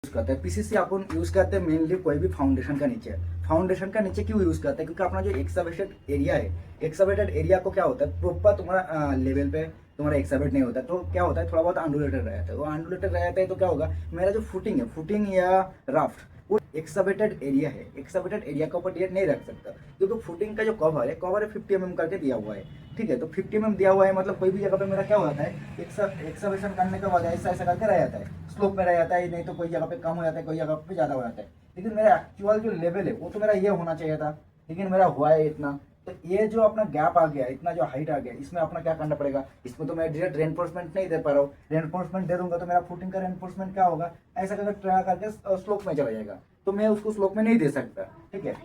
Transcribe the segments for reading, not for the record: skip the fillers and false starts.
Use करते हैं PCC अपन use करते हैं मेनली कोई भी फाउंडेशन का नीचे क्यों यूज करते हैं क्योंकि अपना जो एक्सकवेटेड एरिया है, एक्सकवेटेड एरिया को क्या होता है प्रॉपर तुम्हारा लेवल पे तुम्हारा एक्सकवेट नहीं होता, तो क्या होता है थोड़ा बहुत अनडुलेटेड रहता है। वो अनडुलेटेड रहता है तो क्या होगा, मेरा जो फुटिंग है, फुटिंग या राफ्ट वो एक्सकवेटेड एरिया है, एक्सकवेटेड एरिया के ऊपर नहीं रख सकता क्योंकि फुटिंग का जो कवर है 50 mm करके दिया हुआ है। ठीक है, तो 50 mm दिया हुआ है मतलब कोई भी जगह पे मेरा क्या हो जाता है, एक्सकवेशन करने के बाद ऐसा ऐसा करके रह जाता है, स्लोप में रह जाता है, नहीं तो कोई जगह पे कम हो जाता है, कोई जगह पे ज़्यादा हो जाता है। लेकिन मेरा एक्चुअल जो लेवल है वो तो मेरा ये होना चाहिए था, लेकिन मेरा हुआ है इतना। तो ये जो अपना गैप आ गया, इतना जो हाइट आ गया, इसमें अपना क्या करना पड़ेगा, इसमें तो मैं डायरेक्ट रेनफोर्समेंट नहीं दे पा रहा हूँ। रेनफोर्समेंट दे दूंगा तो मेरा फुटिंग का रेनफोर्समेंट क्या होगा, ऐसा करके ट्राई करके स्लोप में चला जाएगा, तो मैं उसको स्लोप में नहीं दे सकता। ठीक है,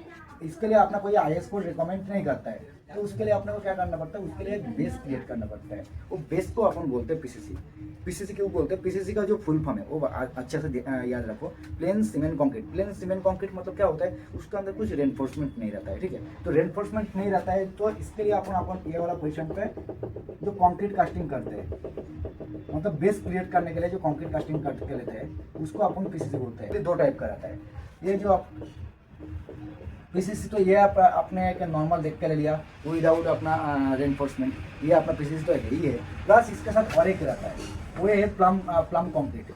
इसके लिए अपना कोई आईएस को रिकमेंड नहीं करता है, तो उसके लिए अपने को क्या करना पड़ता है, उसके लिए एक बेस क्रिएट करना पड़ता है। वो बेस को अपन बोलते हैं पीसीसी। पीसीसी क्यों बोलते हैं, पीसीसी का जो फुल फॉर्म है वो अच्छे से याद रखो, plane cement concrete. Plane cement concrete मतलब क्या होता है, उसके अंदर कुछ रेनफोर्समेंट नहीं रहता है। ठीक है, तो रेनफोर्समेंट नहीं रहता है तो इसके लिए अपन ये वाला पोजिशन पे जो कंक्रीट कास्टिंग करते हैं, मतलब बेस क्रिएट करने के लिए जो कंक्रीट कास्टिंग करके लेते हैं उसको अपन पीसीसी बोलते हैं। दो टाइप का रहता है ये जो आप पीसीसी, तो ये आप आपने एक नॉर्मल देख के ले लिया विदाउट अपना रेनफोर्समेंट, ये अपना पीसीसी तो है ही है। प्लस इसके साथ और एक रहता है, वो है प्लम कंक्रीट।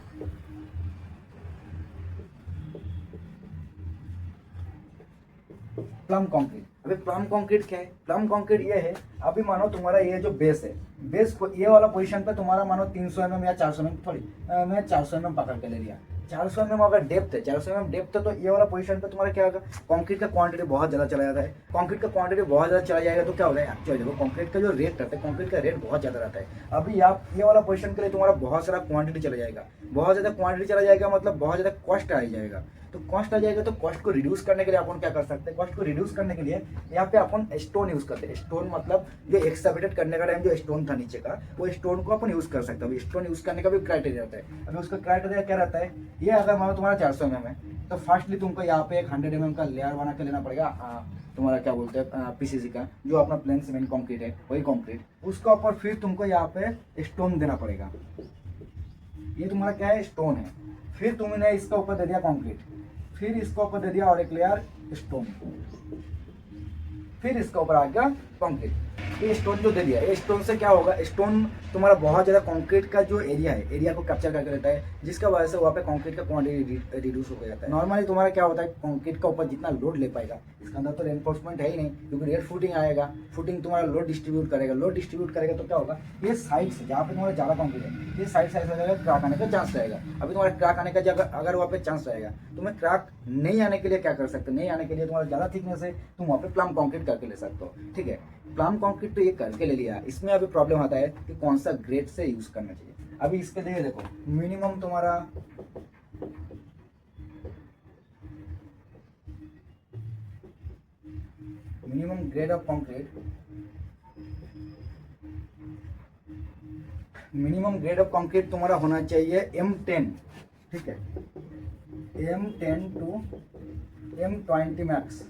प्लम कंक्रीट, अभी प्लम कंक्रीट क्या है, प्लम कंक्रीट ये है, अभी मानो तुम्हारा ये जो बेस है, बेस को ये वाला पोजीशन पे तुम्हारा मानो 300 mm या 400 mm, थोड़ी मैं 400 mm पकड़ के ले लिया। 400 mm अगर डेप्थ है, 400 mm डेप्थ है, तो ये वाला पोजीशन पे तुम्हारा क्या होगा, कंक्रीट का क्वांटिटी बहुत ज़्यादा चला जाता है। कंक्रीट का क्वांटिटी बहुत ज़्यादा चला जाएगा तो क्या होगा, एक्चुअली देखो कंक्रीट का जो रेट रहता है, कंक्रीट का रेट बहुत ज़्यादा रहता है। अभी आप ये वाला पोजीशन के लिए तुम्हारा बहुत सारा क्वांटिटी चला जाएगा, बहुत ज़्यादा क्वांटिटी चला जाएगा मतलब बहुत ज़्यादा कॉस्ट आ जाएगा। तो कॉस्ट आ जाएगा तो कॉस्ट को रिड्यूस करने के लिए अपन क्या कर सकते हैं, कॉस्ट को रिड्यूस करने के लिए यहाँ पे अपन स्टोन यूज करते हैं। स्टोन मतलब जो एक्सकवेटेड करने का टाइम जो स्टोन था नीचे का, वो स्टोन को अपन यूज कर सकते हैं। अभी स्टोन यूज करने का भी क्राइटेरिया रहता है। अभी उसका क्राइटेरिया क्या रहता है, ये अगर मान लो तुम्हारा 400 mm है तो फर्स्टली तुमको यहाँ पे एक 100 mm का लेयर बना के लेना पड़ेगा, तुम्हारा क्या बोलते हैं पीसीसी का, जो अपना प्लेन सीमेंट कंक्रीट है वही कंक्रीट, उसका ऊपर फिर तुमको यहाँ पे स्टोन देना पड़ेगा। ये तुम्हारा क्या है, स्टोन है। फिर तुमने इसका ऊपर दे दिया कंक्रीट, फिर इसका ऊपर दे दिया और एक लेयर स्टोन, फिर इसका ऊपर आ गया कंक्रीट। ये स्टोन जो दे दिया, ये स्टोन से क्या होगा, स्टोन तुम्हारा बहुत ज़्यादा कंक्रीट का जो एरिया है, एरिया को कैप्चर करके लेता है, जिसका वजह से वहाँ पे कंक्रीट का क्वांटिटी रिड्यूस हो जाता है। नॉर्मली तुम्हारा क्या होता है, कंक्रीट का ऊपर जितना लोड ले पाएगा, इसके अंदर तो रेनफोर्समेंट है ही नहीं क्योंकि रेड फुटिंग आएगा, फुटिंग तुम्हारा लोड डिस्ट्रीब्यूट करेगा, लोड डिस्ट्रीब्यूट करेगा तो क्या होगा, ये साइड से जहाँ पे तुम्हारा ज़्यादा कंक्रीट है, ये साइड साइड से क्रैक आने का चांस रहेगा। अभी तुम्हारा क्रैक आने का जगह अगर वहाँ पे चांस रहेगा, तुम्हें क्रैक नहीं आने के लिए क्या कर सकते, नहीं आने के लिए तुम्हारा ज़्यादा थिकनेस है, तुम वहाँ पे प्लम कंक्रीट करके ले सकते हो। ठीक है, प्लम कंक्रीट तो ये करके ले लिया, इसमें अभी प्रॉब्लम आता है कि कौन सा ग्रेड से यूज करना चाहिए। अभी इसके लिए देखो मिनिमम तुम्हारा minimum grade of concrete, minimum grade of concrete तुम्हारा होना चाहिए M10। ठीक है, M10 to M20 max,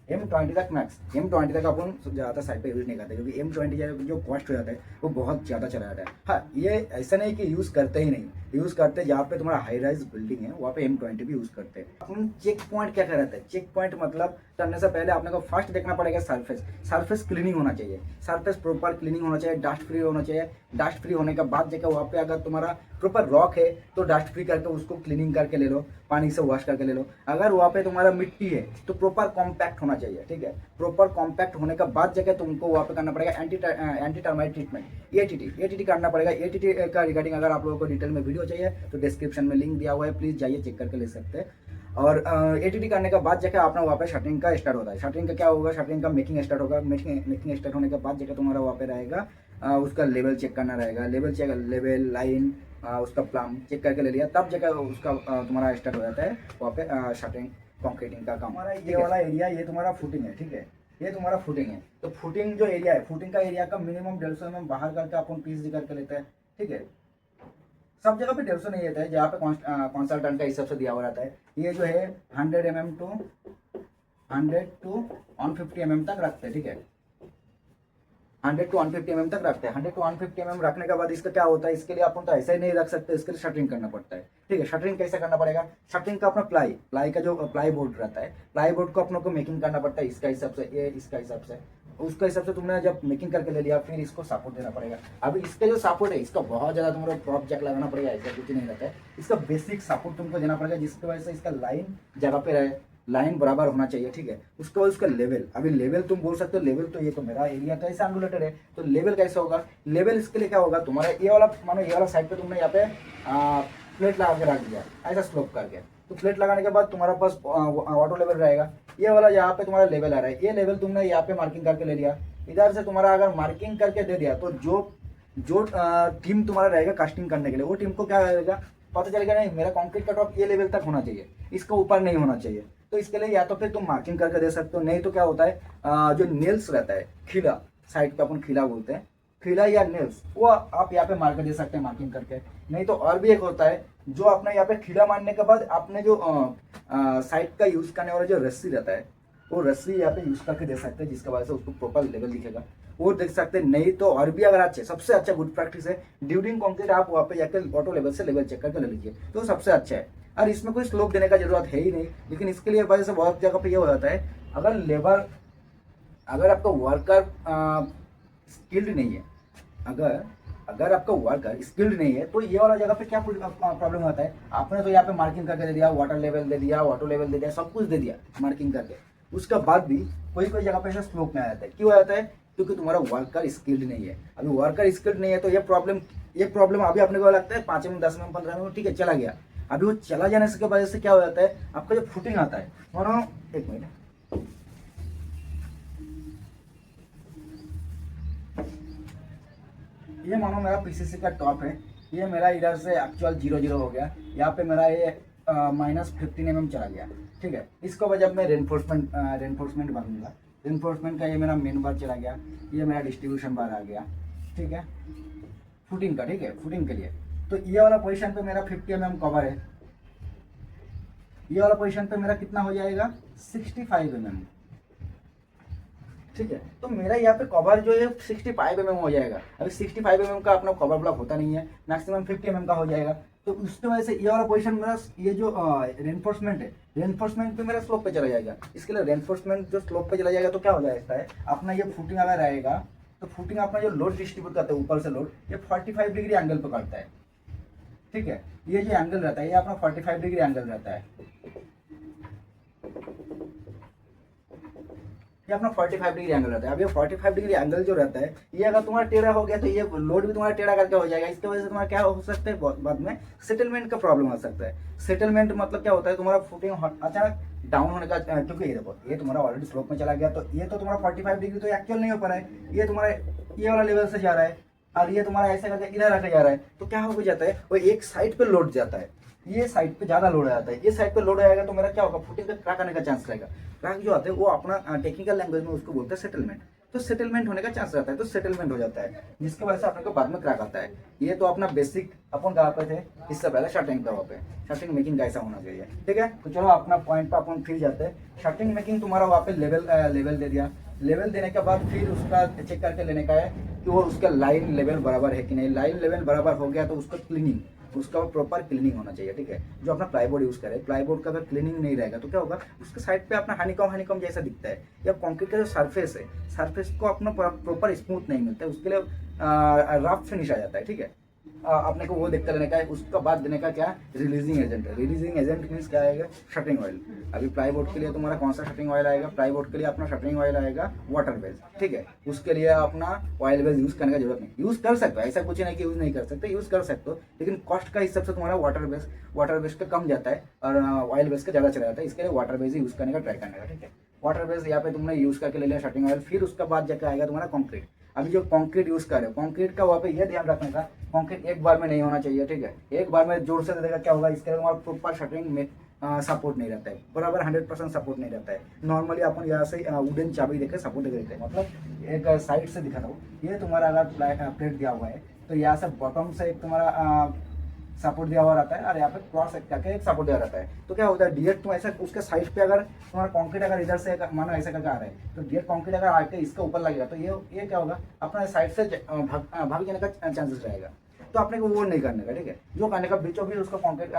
M20 तक मैक्स। M20 तक अपन ज़्यादा साइड पे यूज़ नहीं करते क्योंकि M20 जो कॉस्ट हो जाता है वो बहुत ज़्यादा चला जाता है। हाँ, ये ऐसा नहीं कि यूज़ करते ही नहीं, यूज़ करते जहाँ पे तुम्हारा हाई राइज बिल्डिंग है वहाँ पे M20 भी यूज़ करते हैं। अपन चेक पॉइंट क्या कहते हैं, चेक पॉइंट मतलब करने से पहले आपने को फर्स्ट देखना पड़ेगा सरफेस, सरफेस क्लीनिंग होना चाहिए, सरफेस प्रॉपर क्लीनिंग होना चाहिए, डस्ट फ्री होना चाहिए। डस्ट फ्री होने के बाद जगह वहाँ पे अगर तुम्हारा प्रॉपर रॉक है तो डस्ट फ्री करके उसको क्लीनिंग करके ले लो, पानी से वॉश करके ले लो। अगर वहाँ पे तुम्हारा मिट्टी है तो प्रॉपर कॉम्पैक्ट होना चाहिए। ठीक है, प्रॉपर कॉम्पैक्ट होने के बाद जगह तुमको वहाँ पे करना पड़ेगा एंटी टर्माइट ट्रीटमेंट, एटीटी करना पड़ेगा। एटीटी का रिगार्डिंग अगर आप लोगों को डिटेल में वीडियो चाहिए तो डिस्क्रिप्शन में लिंक दिया हुआ है, प्लीज़ जाइए चेक करके ले सकते हैं। और एटीटी करने के बाद जगह अपना वहाँ पे शटरिंग का स्टार्ट होता है। शटरिंग का क्या होगा, शटरिंग का मेकिंग स्टार्ट होगा। मेकिंग स्टार्ट होने के बाद जगह तुम्हारा वहाँ पे रहेगा उसका लेवल चेक करना रहेगा, लेवल चेक, लेवल लाइन, उसका प्लम चेक करके ले लिया, तब जगह उसका तुम्हारा स्टार्ट हो जाता है वहाँ पे शटरिंग कंक्रीटिंग का काम। हमारा ये वाला एरिया ये तुम्हारा फुटिंग है। ठीक है, ये तुम्हारा फुटिंग है, तो फुटिंग जो एरिया है, फुटिंग का एरिया का मिनिमम 150 mm बाहर करके अपन पीस करके लेते हैं। ठीक है, सब जगह पे 150 नहीं रहता है, जहाँ पे कंसल्टेंट का हिसाब से दिया हुआ रहता है। ये जो है 100 mm टू 100 to 150 mm तक रखते हैं। ठीक है, 100 to 150 mm तक रखते हैं। 100 to 150 mm रखने के बाद इसका क्या होता है, इसके लिए अपन तो ऐसे ही नहीं रख सकते, इसके लिए शटरिंग करना पड़ता है। ठीक है, शटरिंग कैसे करना पड़ेगा, शटरिंग का अपना प्लाई का जो प्लाई बोर्ड रहता है, प्लाई बोर्ड को अपनों को मेकिंग करना पड़ता है इसका हिसाब से, ये इसका हिसाब से, उसका हिसाब से तुमने जब मेकिंग करके ले लिया फिर इसको सपोर्ट देना पड़ेगा। अभी इसका जो सपोर्ट है इसका बहुत ज़्यादा तुम्हारा क्रॉप जैक लगाना पड़ेगा, ऐसा कुछ नहीं रहता है। इसका बेसिक सपोर्ट तुमको देना पड़ेगा जिसकी वजह से इसका लाइन जगह पे रहे, लाइन बराबर होना चाहिए। ठीक है, उसके बाद उसका लेवल, अभी लेवल तुम बोल सकते हो लेवल तो ये तो मेरा एरिया कैसे एंगुलेटेड है, तो लेवल कैसे होगा, लेवल इसके लिए क्या होगा, तुम्हारा ये वाला मानो ये वाला साइड पे तुमने यहाँ पे प्लेट लगा के रख दिया ऐसा स्लोप करके, तो प्लेट लगाने के बाद तुम्हारा पास ऑटो लेवल रहेगा। ये वाला यहाँ पे तुम्हारा लेवल आ रहा है, ये लेवल तुमने यहाँ पे मार्किंग करके ले लिया, इधर से तुम्हारा अगर मार्किंग करके दे दिया तो जो टीम तुम्हारा रहेगा कास्टिंग करने के लिए, वो टीम को क्या रहेगा, पता चलेगा नहीं मेरा कंक्रीट का टॉप ये लेवल तक होना चाहिए, इसका ऊपर नहीं होना चाहिए। तो इसके लिए या तो फिर तुम मार्किंग करके दे सकते हो, नहीं तो क्या होता है जो नेल्स रहता है, खिला साइड पे अपन खिला बोलते हैं, खिला या नेल्स, वो आप यहाँ पे मार के दे सकते हैं मार्किंग करके। नहीं तो और भी एक होता है जो अपने यहाँ पे खिला मारने के बाद आपने जो साइड का यूज करने वाला जो रस्सी रहता है, वो रस्सी यहाँ पे यूज करके दे सकते हैं, जिसकी वजह से उसको प्रॉपर लेवल दिखेगा, वो देख सकते हैं। नहीं तो और भी अगर अच्छे, सबसे अच्छा गुड प्रैक्टिस है ड्यूरिंग कंक्रीट आप वहाँ पे जाकर ऑटो लेवल से लेवल चेक करके ले लीजिए, तो सबसे अच्छा है। और इसमें कोई स्लोप देने का जरूरत है ही नहीं, लेकिन इसके लिए वजह से बहुत जगह पे ये हो जाता है, अगर आपका वर्कर स्किल्ड नहीं है, अगर आपका वर्कर स्किल्ड नहीं है तो ये वाला जगह पे क्या प्रॉब्लम होता है, आपने तो यहाँ पे मार्किंग करके दे दिया, वाटर लेवल दे दिया, ऑटो लेवल दे दिया, सब कुछ दे दिया मार्किंग करके, उसके बाद भी कोई जगह पे ऐसा स्लोप में आ जाता है। क्यों आ जाता है, क्योंकि तुम्हारा वर्कर स्किल्ड नहीं है। अभी वर्कर स्किल्ड नहीं है तो ये प्रॉब्लम अभी अपने को लगता है 5 मिनट 10 मिनट 15 मिनट ठीक है चला गया, अभी वो चला जाने से के वजह से क्या हो जाता है, आपका जो फुटिंग आता है, मानो एक मिनट, ये मानो मेरा पीसीसी का टॉप है, ये मेरा इधर से एक्चुअल 0 0 हो गया, यहाँ पे मेरा ये -15 mm चला गया। ठीक है, इसको वजह मैं रेनफोर्समेंट बनूंगा, रेनफोर्समेंट का ये मेरा मेन बार चला गया, ये मेरा डिस्ट्रीब्यूशन बार आ गया। ठीक है, फुटिंग का, ठीक है, फुटिंग के लिए तो ये वाला पोजीशन पे मेरा 50 mm कवर है, ये वाला पोजीशन पे मेरा कितना हो जाएगा 65 mm। ठीक है, तो मेरा यहाँ पे कवर जो है 65 mm हो जाएगा। अभी 65 mm का अपना कवर ब्लॉक होता नहीं है, मैक्सिमम 50 mm का हो जाएगा, तो उसकी वजह से ये वाला पोजीशन मेरा, ये जो रेनफोर्समेंट है, रेनफोर्समेंट पे मेरा स्लोप पे चला जाएगा। इसके लिए रेनफोर्समेंट जो स्लोप पे चला जाएगा तो क्या हो जाता है, अपना ये फुटिंग अगर रहेगा तो फुटिंग अपना जो लोड डिस्ट्रीब्यूट करता है ऊपर से लोड, ये 45 डिग्री एंगल पे करता है। ठीक है, ये जो एंगल रहता है ये अपना 45 डिग्री एंगल रहता है, ये अपना 45 डिग्री एंगल रहता है। अब ये 45 डिग्री एंगल जो रहता है, ये अगर तुम्हारा टेढ़ा हो गया तो ये लोड भी तुम्हारा टेढ़ा करके हो जाएगा। इसकी वजह से तुम्हारा क्या हो सकता है, बाद में सेटलमेंट का प्रॉब्लम हो सकता है। सेटलमेंट मतलब क्या होता है, तुम्हारा फुटिंग अचानक डाउन होने का, क्योंकि ये देखो ये तुम्हारा ऑलरेडी स्लोप में चला गया, तो ये तो तुम्हारा 45 डिग्री तो एक्चुअल नहीं हो पा रहा है, ये तुम्हारा ये वाला लेवल से जा रहा है और ये तुम्हारा ऐसे करके इधर आके जा रहा है, तो क्या हो जाता है, वो एक साइड पे लोड जाता है, ये साइड पे ज्यादा लोड आ जाता है, ये साइड पे लोड आएगा तो मेरा क्या होगा, फुटिंग का क्रैक आने का चांस रहेगा। क्रैक जो आता है वो अपना टेक्निकल लैंग्वेज में उसको बोलते हैं सेटलमेंट, तो सेटलमेंट होने का चांस रहता है, तो सेटलमेंट हो जाता है, जिसकी वजह से अपने को बाद में क्रैक आता है। ये तो अपना बेसिक अपन कहाँ पे थे, इससे पहले शटरिंग का, वहाँ पे शटरिंग मेकिंग कैसा होना चाहिए। ठीक है, तो चलो अपना पॉइंट पे अपन फिर जाते हैं। शटरिंग मेकिंग तुम्हारा वहाँ पे लेवल दे दिया, लेवल देने के बाद फिर उसका चेक करके लेने का है कि वो उसका लाइन लेवल बराबर है कि नहीं। लाइन लेवल बराबर हो गया तो उसका क्लीनिंग, उसका प्रॉपर क्लीनिंग होना चाहिए। ठीक है, जो अपना प्लाईबोर्ड यूज करे, प्लाईबोर्ड का अगर क्लीनिंग नहीं रहेगा तो क्या होगा, उसके साइड पे अपना हनीकॉम जैसा दिखता है, या कंक्रीट का जो सरफेस है, सरफेस को अपना प्रॉपर स्मूथ नहीं मिलता है, उसके लिए रफ फिनिश आ जाता है। ठीक है, अपने को वो देखते रहने का है। उसका बाद देने का क्या, रिलीजिंग एजेंट है। रिलीजिंग एजेंट मीन्स क्या आएगा, शटरिंग ऑयल। अभी प्लाईबोर्ड के लिए तुम्हारा कौन सा शटरिंग ऑयल आएगा, प्लाईबोर्ड के लिए अपना शटरिंग ऑयल आएगा वाटर बेस। ठीक है, उसके लिए अपना ऑयल बेस यूज करने का जरूरत नहीं, यूज कर सकते हो, ऐसा कुछ नहीं कि यूज नहीं कर सकते, यूज कर सकते हो, लेकिन कॉस्ट का हिसाब से तुम्हारा वाटर बेस का कम जाता है और ऑयल बेस का ज्यादा चला जाता है। इसके लिए वाटर बेस यूज करने का ट्राई करने का। ठीक है, वाटर बेस यहाँ पे तुमने यूज करके ले लिया शटरिंग ऑयल, फिर उसका बाद जाकर आएगा तुम्हारा कॉन्क्रीट। अभी जो कंक्रीट यूज कर रहे हो, कंक्रीट का वहाँ पे ये ध्यान रखने का, कंक्रीट एक बार में नहीं होना चाहिए। ठीक है, एक बार में जोर से दे देगा क्या होगा, इसके लिए तुम्हारा प्रॉपर शटरिंग में सपोर्ट नहीं रहता है, बराबर 100% सपोर्ट नहीं रहता है। नॉर्मली अपन यहाँ से वुडन चाबी देखे सपोर्ट देते हैं, मतलब एक साइड से दिखाता हूँ, ये तुम्हारा अगर प्लेट दिया हुआ है तो यहाँ से बॉटम से एक तुम्हारा सपोर्ट दिया हुआ रहता है और यहाँ पे क्रॉस करके एक सपोर्ट दिया रहता है। तो क्या होता है डायरेक्ट तो ऐसा उसके साइड पे अगर तुम्हारा कंक्रीट अगर इधर से मानो ऐसा करके आ रहा है तो डायरेक्ट कंक्रीट अगर आके इसके ऊपर लगेगा तो ये क्या होगा अपना साइड से भाग जाने का चांसेस रहेगा। तो आपने को वो नहीं करने का, ठीक है, जो करने का बीचों बीच उसका कंक्रीट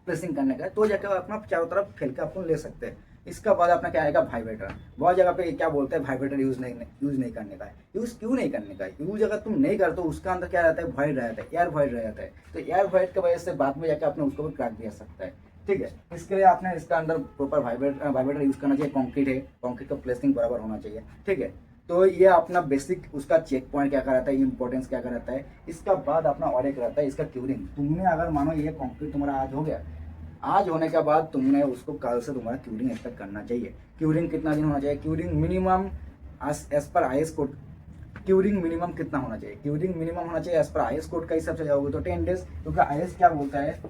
प्लेसिंग करने का, तो जाकर अपना चारों तरफ फैल के अपन ले सकते हैं। इसका बाद अपना क्या आएगा वाइब्रेटर। बहुत जगह पे क्या बोलते हैं वाइब्रेटर यूज नहीं करने का है। यूज क्यों नहीं करने का है? यूज अगर तुम नहीं करते तो उसका अंदर क्या रहता है, वॉइड रहता है, एयर वॉइड रहता है। तो एयर वॉइड की वजह से बाद में जाकर आपने उसको भी क्रैक दे सकता है, ठीक है। इसके लिए आपने इसका अंदर प्रॉपर वाइब्रेटर यूज करना चाहिए। कंक्रीट है, कंक्रीट का प्लेसिंग बराबर होना चाहिए, ठीक है। तो ये अपना बेसिक उसका चेक पॉइंट क्या रहता है, इंपॉर्टेंस क्या रहता है। इसका बाद अपना और एक रहता है इसका क्यूरिंग। तुमने अगर मानो ये कंक्रीट तुम्हारा आज हो गया, आज होने के बाद तुमने उसको कल से तुम्हारा क्यूरिंग एक्सपेक्ट करना चाहिए। क्यूरिंग कितना दिन होना चाहिए? क्यूरिंग मिनिमम एज पर IS कोड क्यूरिंग मिनिमम कितना होना चाहिए? क्यूरिंग मिनिमम होना चाहिए एज पर IS कोड का हिसाब से जाओगे तो 10 डेज, क्योंकि IS क्या बोलता है,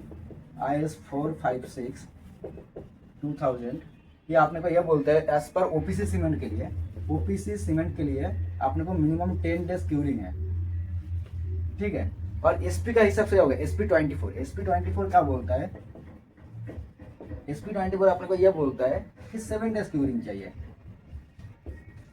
IS 456 2000 ये आपने को यह बोलता है एज पर OPC सीमेंट के लिए, OPC सीमेंट के लिए आपने को मिनिमम 10 डेज क्यूरिंग है, ठीक है। और SP का हिसाब से जाओगे SP24 क्या बोलता है, SP24 आपने को यह बोलता है कि 7 डेज क्यूरिंग चाहिए।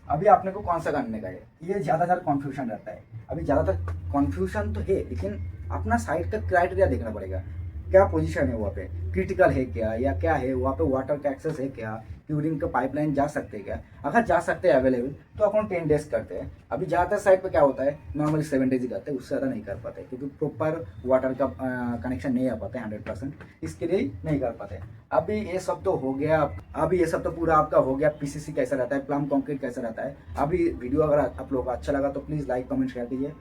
अभी आपने को कौन सा करने का है, ये ज़्यादातर कन्फ्यूजन रहता है। अभी ज़्यादातर कन्फ्यूजन तो है, लेकिन अपना साइट का क्राइटेरिया देखना पड़ेगा। क्या पोजीशन है वहाँ पे, क्रिटिकल है क्या या क्या है, वहाँ पे वाटर का एक्सेस है क्या, क्यूरिंग का पाइपलाइन जा सकते हैं क्या। अगर जा सकते हैं अवेलेबल तो अपन 10 डेज करते हैं। अभी ज़्यादातर साइट पे क्या होता है नॉर्मली 7 डेज ही करते हैं, उससे ज़्यादा नहीं कर पाते क्योंकि प्रॉपर वाटर का कनेक्शन नहीं आ पाता है 100%, इसके लिए नहीं कर पाते। अभी ये सब तो हो गया, अभी ये सब तो पूरा आपका हो गया PCC कैसा रहता है, प्लम कंक्रीट कैसा रहता है। अभी वीडियो अगर आप लोगों को अच्छा लगा तो प्लीज़ लाइक कमेंट शेयर कीजिए।